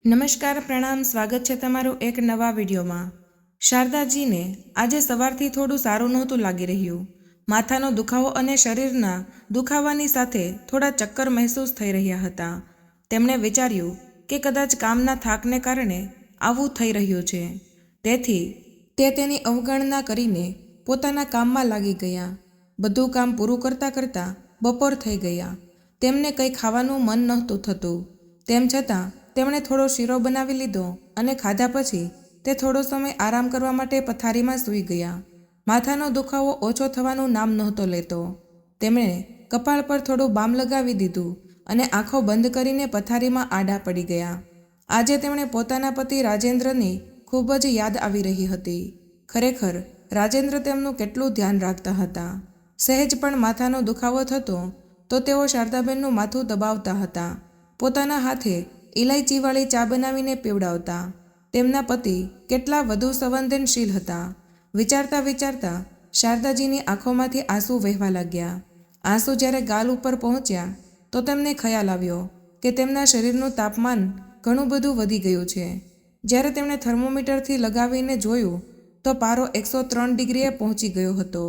નમસ્કાર, પ્રણામ, સ્વાગત છે તમારું એક નવા વિડીયોમાં। શારદાજીને આજે સવારથી થોડું સારું નહોતું લાગી રહ્યું। માથાનો દુખાવો અને શરીરના દુખાવાની સાથે થોડા ચક્કર મહેસૂસ થઈ રહ્યા હતા। તેમણે વિચાર્યું કે કદાચ કામના થાકને કારણે આવું થઈ રહ્યું છે, તેથી તે તેની અવગણના કરીને પોતાના કામમાં લાગી ગયા। બધું કામ પૂરું કરતાં કરતાં બપોર થઈ ગયા। તેમને કંઈ ખાવાનું મન નહોતું થતું, તેમ છતાં તેમણે થોડો શીરો બનાવી લીધો અને ખાધા પછી તે થોડો સમય આરામ કરવા માટે પથારીમાં સૂઈ ગયા। માથાનો દુખાવો ઓછો થવાનું નામ નહોતો લેતો। તેમણે કપાળ પર થોડું બામ લગાવી દીધું અને આંખો બંધ કરીને પથારીમાં આડા પડી ગયા। આજે તેમણે પોતાના પતિ રાજેન્દ્રની ખૂબ જ યાદ આવી રહી હતી। ખરેખર રાજેન્દ્ર તેમનું કેટલું ધ્યાન રાખતા હતા। સહેજ પણ માથાનો દુખાવો થતો તો તેઓ શારદાબેનનું માથું દબાવતા હતા, પોતાના હાથે ઇલાયચીવાળી ચા બનાવીને પીવડાવતા। તેમના પતિ કેટલા વધુ સંવેદનશીલ હતા। વિચારતા વિચારતા શારદાજીની આંખોમાંથી આંસુ વહેવા લાગ્યા। આંસુ જ્યારે ગાલ ઉપર પહોંચ્યા તો તેમને ખ્યાલ આવ્યો કે તેમના શરીરનું તાપમાન ઘણું બધું વધી ગયું છે। જ્યારે તેમણે થર્મોમીટરથી લગાવીને જોયું તો પારો 103 ડિગ્રીએ પહોંચી ગયો હતો।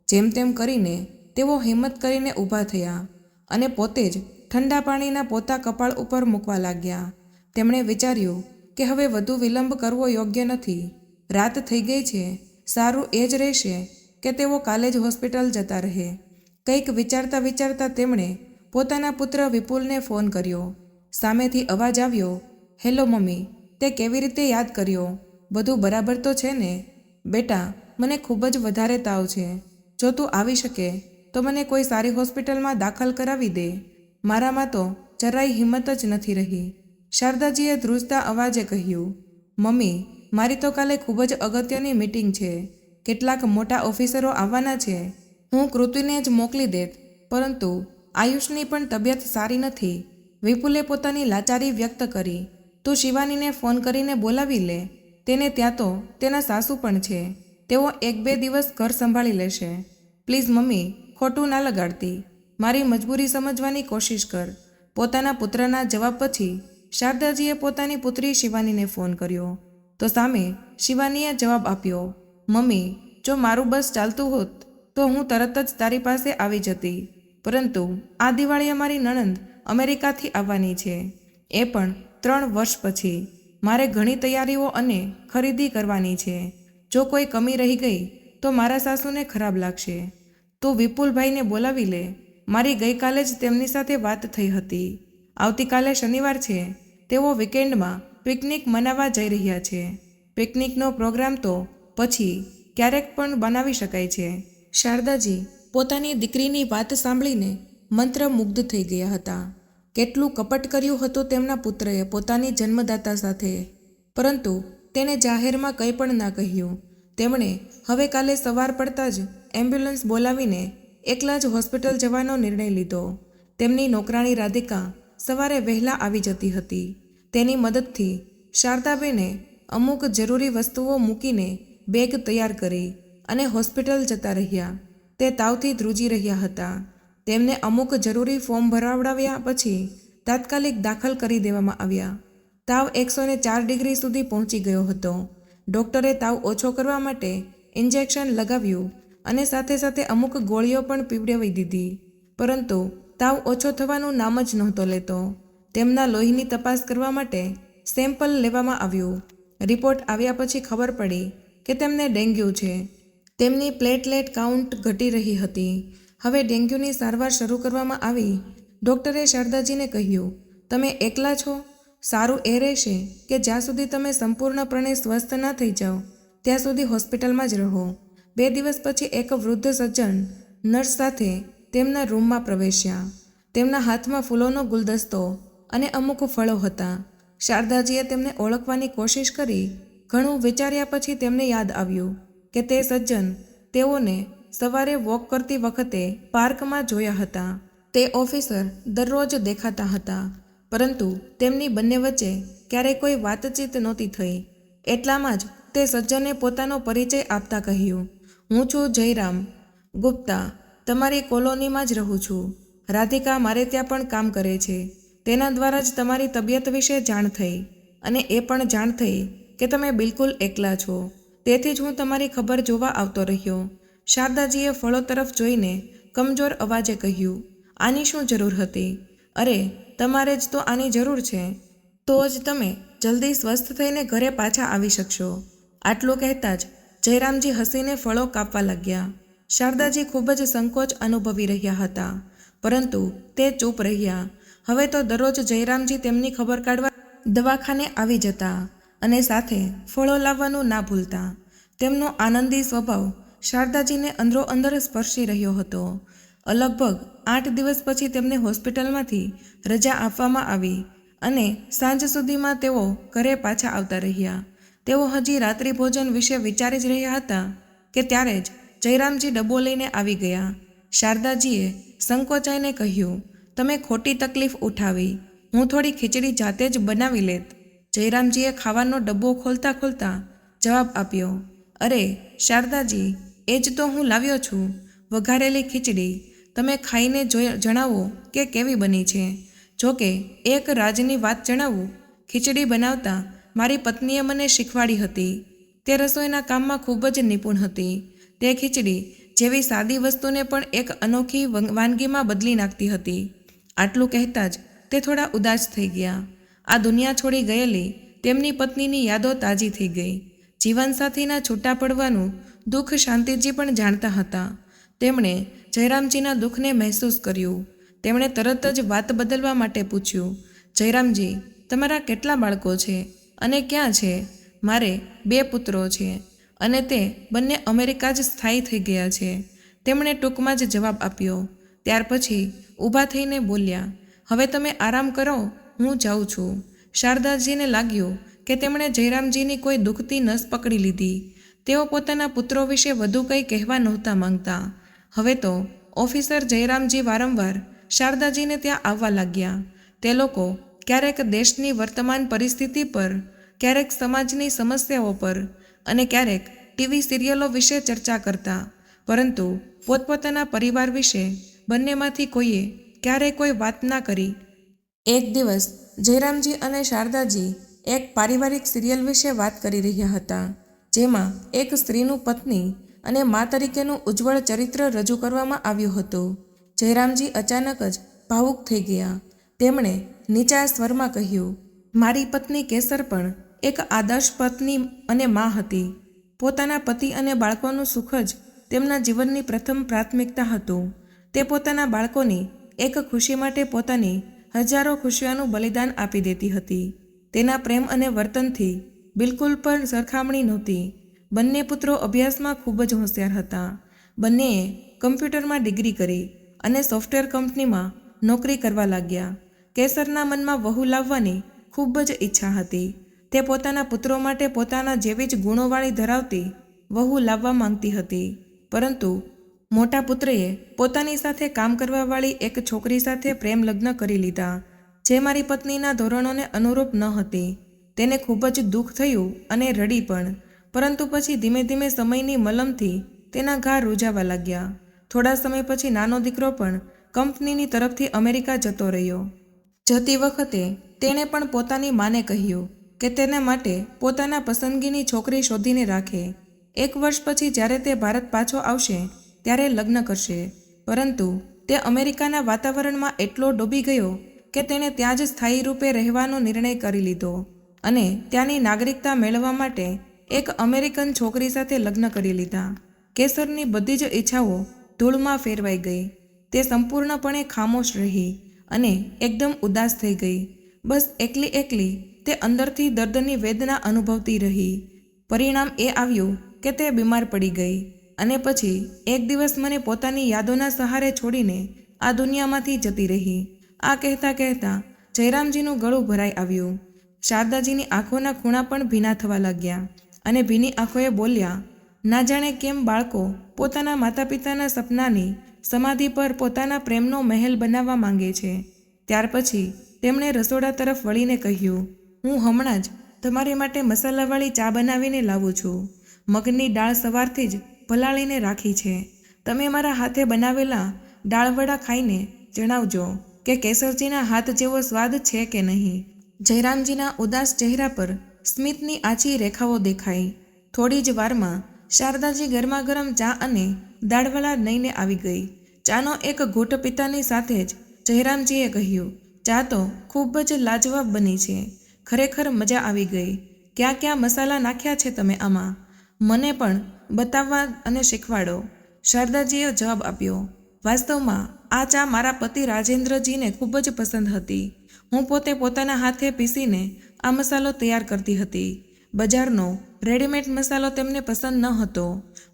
જેમ તેમ કરીને તેઓ હિંમત કરીને ઊભા થયા અને પોતે જ ઠંડા પાણીના પોતા કપાળ ઉપર મૂકવા લાગ્યા। તેમણે વિચાર્યું કે હવે વધુ વિલંબ કરવો યોગ્ય નથી। રાત થઈ ગઈ છે, સારું એ જ રહેશે કે તેઓ કાલે જ હોસ્પિટલ જતા રહે। કંઈક વિચારતા વિચારતા તેમણે પોતાના પુત્ર વિપુલને ફોન કર્યો। સામેથી અવાજ આવ્યો, "હેલો મમ્મી, તે કેવી રીતે યાદ કર્યો? બધું બરાબર તો છે ને? બેટા, મને ખૂબ જ વધારે તાવ છે। જો તું આવી શકે તો મને કોઈ સારી હોસ્પિટલમાં દાખલ કરાવી દે। મારામાં તો જરાય હિંમત જ નથી રહી." શારદાજીએ ધ્રુજતા અવાજે કહ્યું, "મમ્મી, મારી તો કાલે ખૂબ જ અગત્યની મીટિંગ છે। કેટલાક મોટા ઓફિસરો આવવાના છે। હું કૃતિને જ મોકલી દેત, પરંતુ આયુષની પણ તબિયત સારી નથી." વિપુલે પોતાની લાચારી વ્યક્ત કરી, "તું શિવાનીને ફોન કરીને બોલાવી લે। તેને ત્યાં તો તેના સાસુ પણ છે। તેઓ 1-2 દિવસ ઘર સંભાળી લેશે। પ્લીઝ મમ્મી, ખોટું ના લગાડતી। મારી મજબૂરી સમજવાની કોશિશ કર." પોતાના પુત્રના જવાબ પછી શારદાજીએ પોતાની પુત્રી શિવાનીને ફોન કર્યો તો સામે શિવાનીએ જવાબ આપ્યો, "મમ્મી, જો મારું બસ ચાલતું હોત તો હું તરત જ તારી પાસે આવી જતી, પરંતુ આ દિવાળીએ મારી નણંદ અમેરિકાથી આવવાની છે, એ પણ 3 વર્ષ પછી। મારે ઘણી તૈયારીઓ અને ખરીદી કરવાની છે। જો કોઈ કમી રહી ગઈ તો મારા સાસુને ખરાબ લાગશે। તું વિપુલભાઈને બોલાવી લે। મારી ગઈકાલે જ તેમની સાથે વાત થઈ હતી। આવતીકાલે શનિવાર છે। તેઓ વીકેન્ડમાં પિકનિક મનાવવા જઈ રહ્યા છે। પિકનિકનો પ્રોગ્રામ તો પછી ક્યારેક પણ બનાવી શકાય છે." શારદાજી પોતાની દીકરીની વાત સાંભળીને મંત્રમુગ્ધ થઈ ગયા હતા। કેટલું કપટ કર્યું હતું તેમના પુત્રએ પોતાની જન્મદાતા સાથે, પરંતુ તેણે જાહેરમાં કંઈ પણ ના કહ્યું। તેમણે હવે કાલે સવાર પડતાં જ એમ્બ્યુલન્સ બોલાવીને એકલા જ હોસ્પિટલ જવાનો નિર્ણય લીધો। તેમની નોકરાણી રાધિકા સવારે વહેલા આવી જતી હતી। તેની મદદથી શારદાબેને અમુક જરૂરી વસ્તુઓ મૂકીને બેગ તૈયાર કરી અને હોસ્પિટલ જતા રહ્યા। તે તાવથી ધ્રુજી રહ્યા હતા। તેમને અમુક જરૂરી ફોર્મ ભરાવડાવ્યા પછી તાત્કાલિક દાખલ કરી દેવામાં આવ્યા। તાવ 104 ડિગ્રી સુધી પહોંચી ગયો હતો। ડૉક્ટરે તાવ ઓછો કરવા માટે ઇન્જેક્શન લગાવ્યું અને સાથે સાથે અમુક ગોળીઓ પણ પીવડાવી દીધી, પરંતુ તાવ ઓછો થવાનું નામ જ નહોતો લેતો। તેમના લોહીની તપાસ કરવા માટે સેમ્પલ લેવામાં આવ્યું। રિપોર્ટ આવ્યા પછી ખબર પડી કે તેમને ડેન્ગ્યુ છે। તેમની પ્લેટલેટ કાઉન્ટ ઘટી રહી હતી। હવે ડેન્ગ્યુની સારવાર શરૂ કરવામાં આવી। ડૉક્ટરે શારદાજીને કહ્યું, "તમે એકલા છો? સારું એ રહેશે કે જ્યાં સુધી તમે સંપૂર્ણપણે સ્વસ્થ ન થઈ જાઓ ત્યાં સુધી હોસ્પિટલમાં જ રહો." 2 દિવસ પછી એક વૃદ્ધ સજ્જન નર્સ સાથે તેમના રૂમમાં પ્રવેશ્યા। તેમના હાથમાં ફૂલોનો ગુલદસ્તો અને અમુક ફળો હતા। શારદાજીએ તેમને ઓળખવાની કોશિશ કરી। ઘણું વિચાર્યા પછી તેમને યાદ આવ્યું કે તે સજ્જન તેઓને સવારે વોક કરતી વખતે પાર્કમાં જોયા હતા। તે ઓફિસર દરરોજ દેખાતા હતા, પરંતુ તેમની બંને વચ્ચે ક્યારેય કોઈ વાતચીત નહોતી થઈ। એટલામાં જ તે સજ્જને પોતાનો પરિચય આપતા કહ્યું, "હું છું જયરામ ગુપ્તા, તમારી કોલોનીમાં જ રહું છું। રાધિકા મારે ત્યાં પણ કામ કરે છે। તેના દ્વારા જ તમારી તબિયત વિશે જાણ થઈ અને એ પણ જાણ થઈ કે તમે બિલકુલ એકલા છો. તેથી જ હું તમારી ખબર જોવા આવતો રહ્યો. શારદાજીએ ફળો તરફ જોઈને કમજોર અવાજે કહ્યું, આની શું જરૂર હતી? અરે, તમારે જ તો આની જરૂર છે. તો જ તમે જલ્દી સ્વસ્થ થઈને ઘરે પાછા આવી શકશો. આટલું કહેતા જ જયરામજી હસીને ફળો કાપવા લાગ્યા. શારદાજી ખૂબ જ સંકોચ અનુભવી રહ્યા હતા, પરંતુ તે ચૂપ રહ્યા. હવે તો દરરોજ જયરામજી તેમની ખબર કાઢવા દવાખાને આવી જતા અને સાથે ફળો લાવવાનું ના ભૂલતા. તેમનો આનંદી સ્વભાવ શારદાજીને અંદરોઅંદર સ્પર્શી રહ્યો હતો. લગભગ 8 દિવસ પછી તેમને હોસ્પિટલમાંથી રજા આપવામાં આવી અને સાંજ સુધીમાં તેઓ ઘરે પાછા આવતા રહ્યા. તેઓ હજી રાત્રિ ભોજન વિશે વિચારી જ રહ્યા હતા કે ત્યારે જ જયરામજી ડબ્બો લઈને આવી ગયા. શારદાજીએ સંકોચાઈને કહ્યું, તમે ખોટી તકલીફ ઉઠાવી. હું થોડી ખીચડી જાતે જ બનાવી લેત. જયરામજીએ ખાવાનો ડબ્બો ખોલતા ખોલતા જવાબ આપ્યો, અરે શારદાજી, એ જ તો હું લાવ્યો છું, વઘારેલી ખીચડી. તમે ખાઈને જણાવો કે કેવી બની છે. જોકે એક રાજની વાત જણાવું, ખીચડી બનાવતા મારી પત્નીએ મને શીખવાડી હતી. તે રસોઈના કામમાં ખૂબ જ નિપુણ હતી. તે ખીચડી જેવી સાદી વસ્તુને પણ એક અનોખી વાનગીમાં બદલી નાખતી હતી. આટલું કહેતા જ તે થોડા ઉદાસ થઈ ગયા. આ દુનિયા છોડી ગયેલી તેમની પત્નીની યાદો તાજી થઈ ગઈ. જીવનસાથીના છૂટા પડવાનું દુઃખ શાંતિજી પણ જાણતા હતા. તેમણે જયરામજીના દુઃખને મહેસૂસ કર્યું. તેમણે તરત જ વાત બદલવા માટે પૂછ્યું, જયરામજી, તમારા કેટલા બાળકો છે અને ક્યાં છે? મારે 2 પુત્રો છે અને તે બંને અમેરિકા જ સ્થાયી થઈ ગયા છે. તેમણે ટૂંકમાં જ જવાબ આપ્યો. ત્યાર પછી ઊભા થઈને બોલ્યા, હવે તમે આરામ કરો, હું જાઉં છું. શારદાજીને લાગ્યું કે તેમણે જયરામજીની કોઈ દુખતી નસ પકડી લીધી. તેઓ પોતાના પુત્રો વિશે વધુ કંઈ કહેવા નહોતા માંગતા. હવે તો ઓફિસર જયરામજી વારંવાર શારદાજીને ત્યાં આવવા લાગ્યા. તે લોકો ક્યારેક દેશની વર્તમાન પરિસ્થિતિ પર, ક્યારેક સમાજની સમસ્યાઓ પર અને ક્યારેક ટીવી સિરિયલો વિશે ચર્ચા કરતા, પરંતુ પોતપોતાના પરિવાર વિશે બંનેમાંથી કોઈએ ક્યારેય કોઈ વાત ના કરી. એક દિવસ જયરામજી અને શારદાજી એક પારિવારિક સિરિયલ વિશે વાત કરી રહ્યા હતા, જેમાં એક સ્ત્રીનું પત્ની અને મા તરીકેનું ઉજ્જવળ ચરિત્ર રજૂ કરવામાં આવ્યું હતું. જયરામજી અચાનક જ ભાવુક થઈ ગયા. તેમણે નીચા સ્વરમાં કહ્યું, મારી પત્ની કેસર પણ એક આદર્શ પત્ની અને મા હતી. પોતાના પતિ અને બાળકોનું સુખ જ તેમના જીવનની પ્રથમ પ્રાથમિકતા હતું. તે પોતાના બાળકોની એક ખુશી માટે પોતાની હજારો ખુશીઓનું બલિદાન આપી દેતી હતી. તેના પ્રેમ અને વર્તનથી બિલકુલ પણ સરખામણી નહોતી. બંને પુત્રો અભ્યાસમાં ખૂબ જ હોશિયાર હતા. બંનેએ કમ્પ્યુટરમાં ડિગ્રી કરી અને સોફ્ટવેર કંપનીમાં નોકરી કરવા લાગ્યા. કેસરના મનમાં વહુ લાવવાની ખૂબ જ ઈચ્છા હતી. તે પોતાના પુત્રો માટે પોતાના જેવી જ ગુણોવાળી ધરાવતી વહુ લાવવા માંગતી હતી, પરંતુ મોટા પુત્રએ પોતાની સાથે કામ કરવાવાળી એક છોકરી સાથે પ્રેમ લગ્ન કરી લીધા, જે મારી પત્નીના ધોરણોને અનુરૂપ ન હતી. તેને ખૂબ જ દુઃખ થયું અને રડી પણ, પરંતુ પછી ધીમે ધીમે સમયની મલમથી તેના ઘા રૂજાવા લાગ્યા. થોડા સમય પછી નાનો દીકરો પણ કંપનીની તરફથી અમેરિકા જતો રહ્યો. જતી વખતે તેણે પણ પોતાની માને કહ્યું કે તેના માટે પોતાના પસંદગીની છોકરી શોધીને રાખે. 1 વર્ષ પછી જ્યારે તે ભારત પાછો આવશે ત્યારે લગ્ન કરશે. પરંતુ તે અમેરિકાના વાતાવરણમાં એટલો ડૂબી ગયો કે તેણે ત્યાં જ સ્થાયી રૂપે રહેવાનો નિર્ણય કરી લીધો અને ત્યાંની નાગરિકતા મેળવવા માટે એક અમેરિકન છોકરી સાથે લગ્ન કરી લીધા. કેસરની બધી જ ઈચ્છાઓ ધૂળમાં ફેરવાઈ ગઈ. તે સંપૂર્ણપણે ખામોશ રહી અને એકદમ ઉદાસ થઈ ગઈ. બસ એકલી તે અંદરથી દર્દની વેદના અનુભવતી રહી. પરિણામ એ આવ્યું કે તે બીમાર પડી ગઈ અને પછી એક દિવસ મને પોતાની યાદોના સહારે છોડીને આ દુનિયામાંથી જતી રહી. આ કહેતા કહેતા જયરામજીનું ગળું ભરાઈ આવ્યું. શારદાજીની આંખોના ખૂણા પણ ભીના થવા લાગ્યા અને ભીની આંખોએ બોલ્યા, ના જાણે કેમ બાળકો પોતાના માતા પિતાના સપનાની સમાધિ પર પોતાના પ્રેમનો મહેલ બનાવવા માંગે છે. ત્યાર પછી તેમણે રસોડા તરફ વળીને કહ્યું, હું હમણાં જ તમારી માટે મસાલાવાળી ચા બનાવીને લાવું છું. મગની દાળ સવારથી જ પલાળીને રાખી છે. તમે મારા હાથે બનાવેલા દાળવડા ખાઈને જણાવજો કે કેસરજીના હાથ જેવો સ્વાદ છે કે નહીં. જયરામજીના ઉદાસ ચહેરા પર સ્મિતની આછી રેખાઓ દેખાઈ. થોડી જ વારમાં શારદાજી ગરમા ગરમ ચા અને દાળવડા લઈને આવી ગઈ. ચાનો એક ઘૂંટ પીતાની સાથે જ જયરામજીએ કહ્યું, ચા તો ખૂબ જ લાજવાબ બની છે. ખરેખર મજા આવી ગઈ. ક્યાં ક્યાં મસાલા નાખ્યા છે તમે આમાં? મને પણ બતાવવા અને શીખવાડો. શારદાજીએ જવાબ આપ્યો, વાસ્તવમાં આ ચા મારા પતિ રાજેન્દ્રજીને ખૂબ જ પસંદ હતી. હું પોતે પોતાના હાથે પીસીને આ મસાલો તૈયાર કરતી હતી. બજારનો રેડીમેડ મસાલો તેમને પસંદ ન હતો.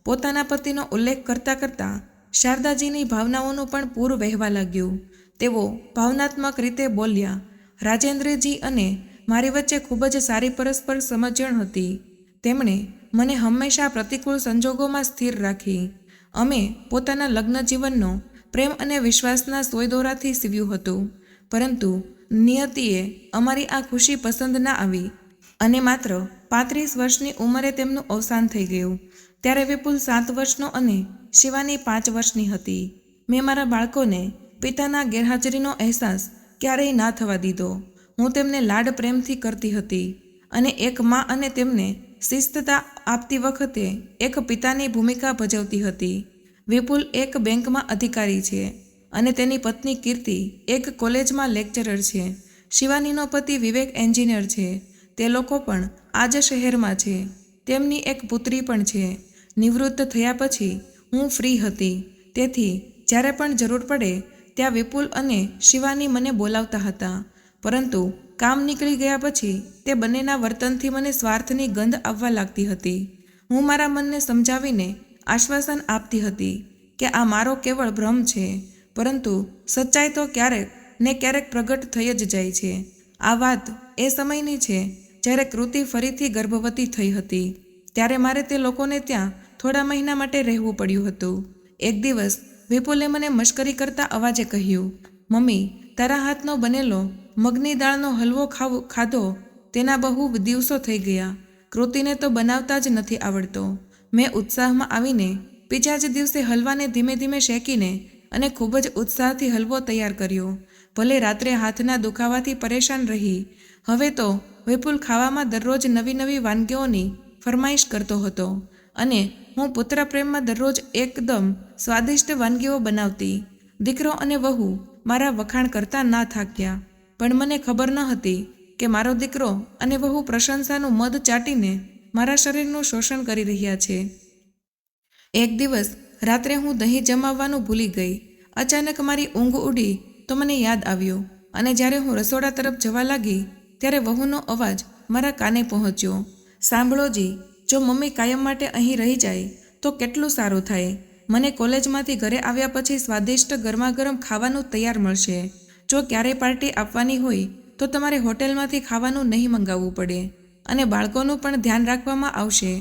પોતાના પતિનો ઉલ્લેખ કરતાં કરતાં શારદાજીની ભાવનાઓનું પણ પૂર વહેવા લાગ્યું. તેઓ ભાવનાત્મક રીતે બોલ્યા. રાજેન્દ્રજી અને મારી વચ્ચે ખૂબ જ સારી પરસ્પર સમજણ હતી. તેમણે મને હંમેશા પ્રતિકૂળ સંજોગોમાં સ્થિર રાખી. અમે પોતાના લગ્ન જીવનનો પ્રેમ અને વિશ્વાસના સોયદોરાથી સીવ્યું હતું. પરંતુ નિયતિએ અમારી આ ખુશી પસંદ ના આવી અને માત્ર 35 વર્ષની ઉંમરે તેમનું અવસાન થઈ ગયું. ત્યારે વિપુલ 7 વર્ષનો અને શિવાની 5 વર્ષની હતી. મેં મારા બાળકોને પિતાના ગેરહાજરીનો અહેસાસ ક્યારેય ના થવા દીધો. હું તેમને લાડ પ્રેમથી કરતી હતી અને એક મા અને તેમને શિસ્તતા આપતી વખતે એક પિતાની ભૂમિકા ભજવતી હતી. વિપુલ એક બેંકમાં અધિકારી છે અને તેની પત્ની કીર્તિ એક કોલેજમાં લેક્ચરર છે. શિવાનીનો પતિ વિવેક એન્જિનિયર છે. તે લોકો પણ આ જ શહેરમાં છે. તેમની એક પુત્રી પણ છે. નિવૃત્ત થયા પછી હું ફ્રી હતી. તેથી જ્યારે પણ જરૂર પડે ત્યાં વિપુલ અને શિવાની મને બોલાવતા હતા. પરંતુ કામ નીકળી ગયા પછી તે બંનેના વર્તનથી મને સ્વાર્થની ગંધ આવવા લાગતી હતી. હું મારા મનને સમજાવીને આશ્વાસન આપતી હતી કે આ મારો કેવળ ભ્રમ છે, પરંતુ સચ્ચાઈ તો ક્યારેક ને ક્યારેક પ્રગટ થઈ જ જાય છે. આ વાત એ સમયની છે જ્યારે કૃતિ ફરીથી ગર્ભવતી થઈ હતી. ત્યારે મારે તે લોકોને ત્યાં થોડા મહિના માટે રહેવું પડ્યું હતું. એક દિવસ વિપુલે મને મશ્કરી કરતા અવાજે કહ્યું, મમ્મી, તારા હાથનો બનેલો મગની દાળનો હલવો ખાધો તેના બહુ દિવસો થઈ ગયા. કૃતિને તો બનાવતા જ નથી આવડતો. મેં ઉત્સાહમાં આવીને બીજા જ દિવસે હલવાને ધીમે ધીમે શેકીને અને ખૂબ જ ઉત્સાહથી હલવો તૈયાર કર્યો. ભલે રાત્રે હાથના દુખાવાથી પરેશાન રહી. હવે તો વિપુલ ખાવામાં દરરોજ નવી નવી વાનગીઓની ફરમાઈશ કરતો હતો અને હું પુત્ર પ્રેમમાં દરરોજ એકદમ સ્વાદિષ્ટ વાનગીઓ બનાવતી. દીકરો અને વહુ મારા વખાણ કરતા ના થાક્યા. પણ મને ખબર ન હતી કે મારો દીકરો અને વહુ પ્રશંસાનું મધ ચાટીને મારા શરીરનું શોષણ કરી રહ્યા છે. એક દિવસ રાત્રે હું દહીં જમાવવાનું ભૂલી ગઈ. અચાનક મારી ઊંઘ ઉડી તો મને યાદ આવ્યું અને જ્યારે હું રસોડા તરફ જવા લાગી ત્યારે વહુનો અવાજ મારા કાને પહોંચ્યો. સાંભળો જી, જો મમ્મી કાયમ માટે અહીં રહી જાય તો કેટલું સારું થાય. મને કોલેજમાંથી ઘરે આવ્યા પછી સ્વાદિષ્ટ ગરમાગરમ ખાવાનું તૈયાર મળશે. જો ક્યારેય પાર્ટી આપવાની હોય તો તમારે હોટેલમાંથી ખાવાનું નહીં મંગાવવું પડે અને બાળકોનું પણ ધ્યાન રાખવામાં આવશે.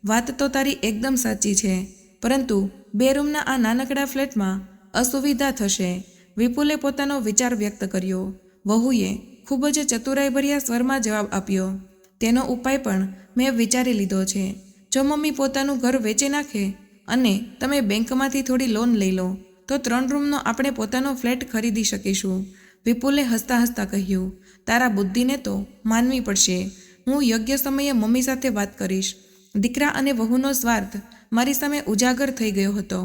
વાત તો તારી એકદમ સાચી છે, પરંતુ 2 રૂમના આ નાનકડા ફ્લેટમાં અસુવિધા થશે. વિપુલે પોતાનો વિચાર વ્યક્ત કર્યો. વહુએ ખૂબ જ ચતુરાઈભર્યા સ્વરમાં જવાબ આપ્યો, તેનો ઉપાય પણ મેં વિચારી લીધો છે. જો મમ્મી પોતાનું ઘર વેચી નાખે અને તમે બેંકમાંથી થોડી લોન લઈ લો તો 3 રૂમનો આપણે પોતાનો ફ્લેટ ખરીદી શકીશું. વિપુલે હસતા હસતા કહ્યું, તારા બુદ્ધિને તો માનવી પડશે. હું યોગ્ય સમયે મમ્મી સાથે વાત કરીશ. દીકરા અને વહુનો સ્વાર્થ મારી સામે ઉજાગર થઈ ગયો હતો.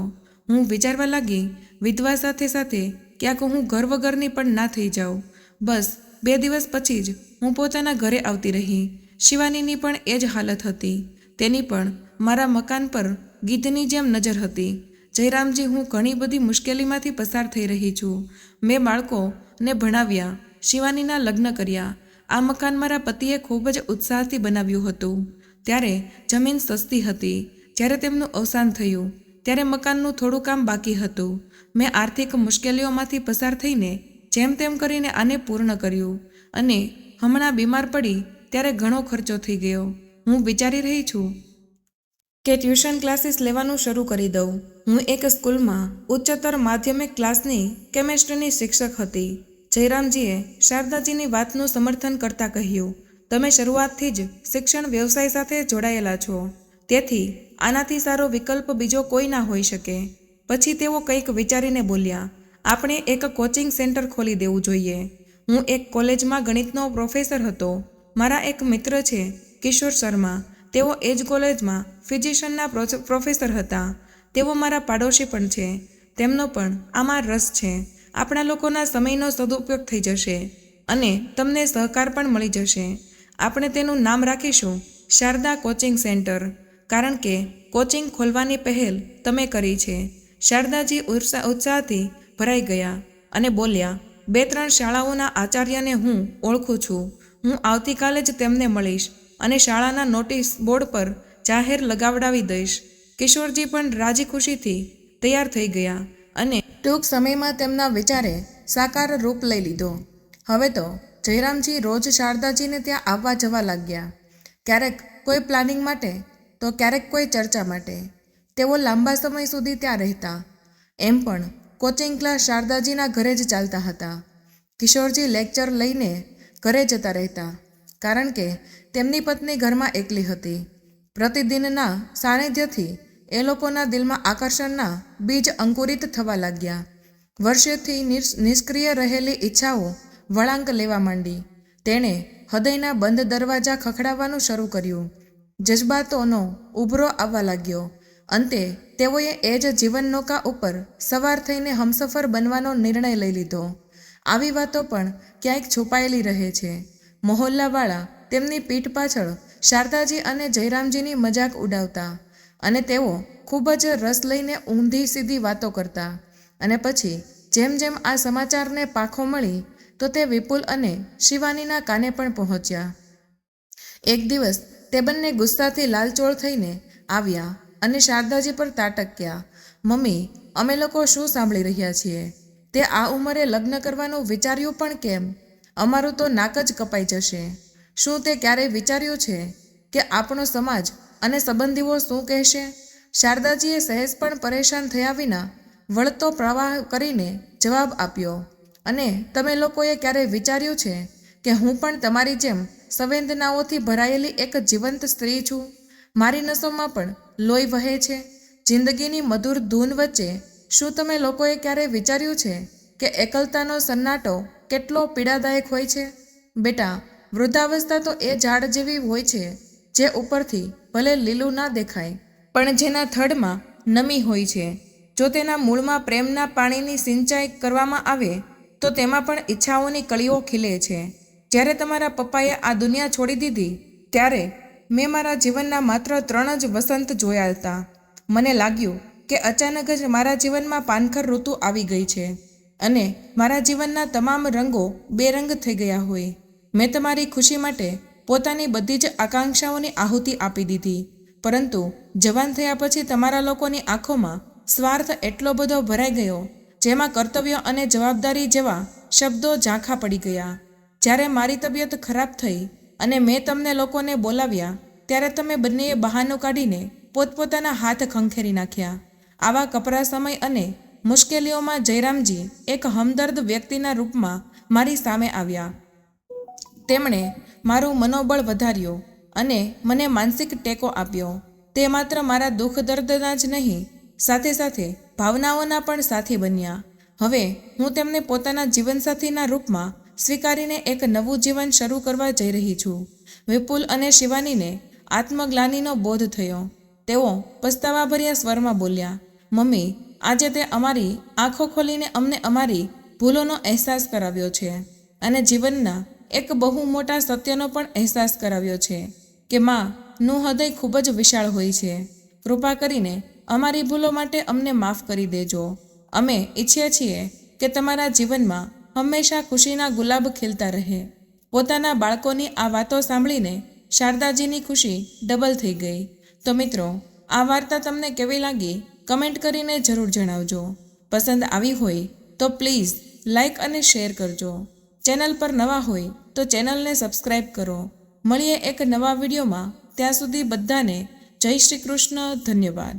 હું વિચારવા લાગી, વિધવા સાથે સાથે ક્યાંક હું ઘર વગરની પણ ના થઈ જાઉં. બસ 2 દિવસ પછી જ હું પોતાના ઘરે આવતી રહી. શિવાનીની પણ એ જ હાલત હતી. તેની પણ મારા મકાન પર ગીધની જેમ નજર હતી. જયરામજી, હું ઘણી બધી મુશ્કેલીમાંથી પસાર થઈ રહી છું. મેં બાળકોને ભણાવ્યા, શિવાનીના લગ્ન કર્યા. આ મકાન મારા પતિએ ખૂબ જ ઉત્સાહથી બનાવ્યું હતું. ત્યારે જમીન સસ્તી હતી. જ્યારે તેમનું અવસાન થયું ત્યારે મકાનનું થોડું કામ બાકી હતું. મેં આર્થિક મુશ્કેલીઓમાંથી પસાર થઈને જેમ તેમ કરીને આને પૂર્ણ કર્યું અને હમણાં બીમાર પડી ત્યારે ઘણો ખર્ચો થઈ ગયો. હું વિચારી રહી છું કે ટ્યુશન ક્લાસીસ લેવાનું શરૂ કરી દઉં. હું એક સ્કૂલમાં ઉચ્ચતર માધ્યમિક ક્લાસની કેમેસ્ટ્રીની શિક્ષક હતી. જયરામજીએ શારદાજીની વાતનું સમર્થન કરતાં કહ્યું, તમે શરૂઆતથી જ શિક્ષણ વ્યવસાય સાથે જોડાયેલા છો, તેથી આનાથી સારો વિકલ્પ બીજો કોઈ ના હોઈ શકે. પછી તેઓ કંઈક વિચારીને બોલ્યા, આપણે એક કોચિંગ સેન્ટર ખોલી દેવું જોઈએ. હું એક કોલેજમાં ગણિતનો પ્રોફેસર હતો. મારા એક મિત્ર છે કિશોર શર્મા, તેઓ એ જ કોલેજમાં ફિઝિશિયનના પ્રોફેસર હતા. તેઓ મારા પાડોશી પણ છે. તેમનો પણ આમાં રસ છે. આપણા લોકોના સમયનો સદુપયોગ થઈ જશે અને તમને સહકાર પણ મળી જશે. આપણે તેનું નામ રાખીશું શારદા કોચિંગ સેન્ટર, કારણ કે કોચિંગ ખોલવાની પહેલ તમે કરી છે. શારદાજી ઉત્સાહથી ભરાઈ ગયા અને બોલ્યા, 2-3 શાળાઓના આચાર્યને હું ઓળખું છું. હું આવતીકાલે જ તેમને મળીશ અને શાળાના નોટિસ બોર્ડ પર જાહેર લગાવડાવી દઈશ. કિશોરજી પણ રાજી ખુશીથી તૈયાર થઈ ગયા અને ટૂંક સમયમાં તેમના વિચારે સાકાર રૂપ લઈ લીધો. હવે તો જયરામજી રોજ શારદાજીને ત્યાં આવવા જવા લાગ્યા. ક્યારેક કોઈ પ્લાનિંગ માટે તો ક્યારેક કોઈ ચર્ચા માટે. તેઓ લાંબા સમય સુધી ત્યાં રહેતા. એમ પણ કોચિંગ ક્લાસ શારદાજીના ઘરે જ ચાલતા હતા. કિશોરજી લેક્ચર લઈને ઘરે જતા રહેતા, કારણ કે તેમની પત્ની ઘરમાં એકલી હતી. પ્રતિદિનના સાનિધ્યથી એ લોકોના દિલમાં આકર્ષણના બીજ અંકુરિત થવા લાગ્યા. વર્ષોથી નિષ્ક્રિય રહેલી ઈચ્છાઓ વળાંક લેવા માંડી. તેણે હૃદયના બંધ દરવાજા ખખડાવવાનું શરૂ કર્યું. જજ્બાતોનો ઉભરો આવવા લાગ્યો. અંતે તેઓએ એ જ જીવન નૌકા ઉપર સવાર થઈને હમસફર બનવાનો નિર્ણય લઈ લીધો. આવી વાતો પણ ક્યાંક છુપાયેલી રહે છે. મહોલ્લાવાળા તેમની પીઠ પાછળ શારદાજી અને જયરામજીની મજાક ઉડાવતા અને તેઓ ખૂબ જ રસ લઈને ઊંધી સીધી વાતો કરતા. અને પછી જેમ જેમ આ સમાચારને પાંખો મળી તો તે વિપુલ અને શિવાનીના કાને પણ પહોંચ્યા. એક દિવસ તે બંને ગુસ્સાથી લાલચોળ થઈને આવ્યા અને શારદાજી પર તાટક્યા. મમ્મી, અમે લોકો શું સાંભળી રહ્યા છીએ? તે આ ઉંમરે લગ્ન કરવાનું વિચાર્યું પણ કેમ? અમારું તો નાક જ કપાઈ જશે. શું તે ક્યારેય વિચાર્યું છે કે આપણો સમાજ અને સંબંધીઓ શું કહેશે? શારદાજીએ સહેજ પણ પરેશાન થયા વિના વળતો પ્રવાહ કરીને જવાબ આપ્યો, અને તમે લોકોએ ક્યારેય વિચાર્યું છે કે હું પણ તમારી જેમ સંવેદનાઓથી ભરાયેલી એક જીવંત સ્ત્રી છું? મારી નસોમાં પણ લોહી વહે છે. જિંદગીની મધુર ધૂન વચ્ચે શું તમે લોકોએ ક્યારેય વિચાર્યું છે કે એકલતાનો સન્નાટો કેટલો પીડાદાયક હોય છે? બેટા, વૃદ્ધાવસ્થા તો એ ઝાડ જેવી હોય છે જે ઉપરથી ભલે લીલું ના દેખાય, પણ જેના થડમાં નમી હોય છે. જો તેના મૂળમાં પ્રેમના પાણીની સિંચાઈ કરવામાં આવે તો તેમાં પણ ઈચ્છાઓની કળીઓ ખીલે છે. જ્યારે તમારા પપ્પાએ આ દુનિયા છોડી દીધી ત્યારે મેં મારા જીવનના માત્ર 3 જ વસંત જોયા હતા. મને લાગ્યું કે અચાનક જ મારા જીવનમાં પાનખર ઋતુ આવી ગઈ છે અને મારા જીવનના તમામ રંગો બેરંગ થઈ ગયા હોય. મેં તમારી ખુશી માટે પોતાની બધી જ આકાંક્ષાઓની આહુતિ આપી દીધી, પરંતુ જવાન થયા પછી તમારા લોકોની આંખોમાં સ્વાર્થ એટલો બધો ભરાઈ ગયો, જેમાં કર્તવ્ય અને જવાબદારી જેવા શબ્દો ઝાંખા પડી ગયા. જ્યારે મારી તબિયત ખરાબ થઈ અને મેં તમને લોકોને બોલાવ્યા ત્યારે તમે બંનેએ બહાનું કાઢીને પોતપોતાના હાથ ખંખેરી નાખ્યા. આવા કપરા સમય અને મુશ્કેલીઓમાં જયરામજી એક હમદર્દ વ્યક્તિના રૂપમાં મારી સામે આવ્યા. તેમણે મારું મનોબળ વધાર્યું અને મને માનસિક ટેકો આપ્યો. તે માત્ર મારા દુઃખ દર્દના જ નહીં, સાથે સાથે ભાવનાઓના પણ સાથી બન્યા. હવે હું તેમને પોતાના જીવનસાથીના રૂપમાં સ્વીકારીને એક નવું જીવન શરૂ કરવા જઈ રહી છું. વિપુલ અને શિવાનીને આત્મગ્લાનિનો બોધ થયો. તેઓ પસ્તાવાભર્યા સ્વરમાં બોલ્યા, મમ્મી, આજે તે અમારી આંખો ખોલીને અમને અમારી ભૂલોનો અહેસાસ કરાવ્યો છે અને જીવનના એક બહુ મોટા સત્યનો પણ અહેસાસ કરાવ્યો છે કે માનું હૃદય ખૂબ જ વિશાળ હોય છે. કૃપા કરીને અમારી ભૂલો માટે અમને માફ કરી દેજો. અમે ઈચ્છીએ છીએ કે તમારા જીવનમાં હંમેશા ખુશીના ગુલાબ ખીલતા રહે. પોતાના બાળકોની આ વાતો સાંભળીને શારદાજીની ખુશી ડબલ થઈ ગઈ. તો મિત્રો, આ વાર્તા તમને કેવી લાગી કમેન્ટ કરીને જરૂર જણાવજો. પસંદ આવી હોય તો પ્લીઝ લાઈક અને શેર કરજો. ચેનલ પર નવા હોય તો ચેનલને સબસ્ક્રાઈબ કરો. મળીએ એક નવા વિડીયોમાં. ત્યાં સુધી બધાને જય શ્રી કૃષ્ણ. ધન્યવાદ.